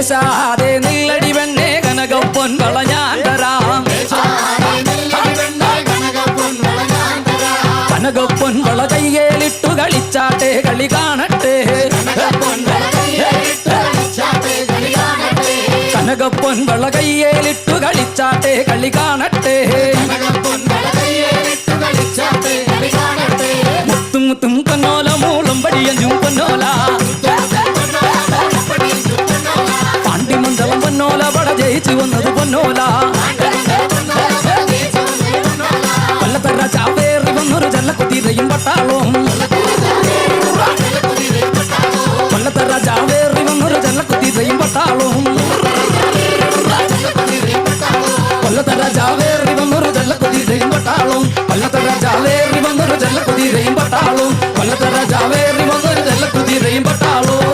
പേശാതെ നില്ലടി പെണ്ണേ കനകപ്പൊൻ വള ഞാൻ തരാം കനകപ്പൊൻ വള കൈകേലിട്ടു കളിച്ചാട്ടെ കളി കാണട്ടെ കനകപ്പൊൻ വള കൈയേലിട്ടു കളിച്ചാട്ടെ കളി കാണട്ടെ മുത്തും മുത്തും പൊന്നോല മൂളും പടിയഞ്ചും പൊന്നോല പാണ്ടിമന്ദളം പൊന്നോല പട ജയിച്ചു വന്നത് പൊന്നോല കൊല്ലത്തെ രാജാവേറി വന്നൊരു ജല്ലക്കുതിരയും പട്ടാളവും കൊല്ലത്തെ രാജാവേറി വന്നൊരു ജല്ലക്കുതിരയും പട്ടാളവും കൊല്ലത്തെ രാജാവേറി വന്നൊരു ജല്ലക്കുതിരയും പട്ടാളവും കൊല്ലത്തെ രാജാവേറി വന്നൊരു ജല്ലക്കുതിരയും പട്ടാളവും കൊല്ലത്തെ രാജാവേറി വന്നൊരു ജല്ലക്കുതിരയും പട്ടാളവും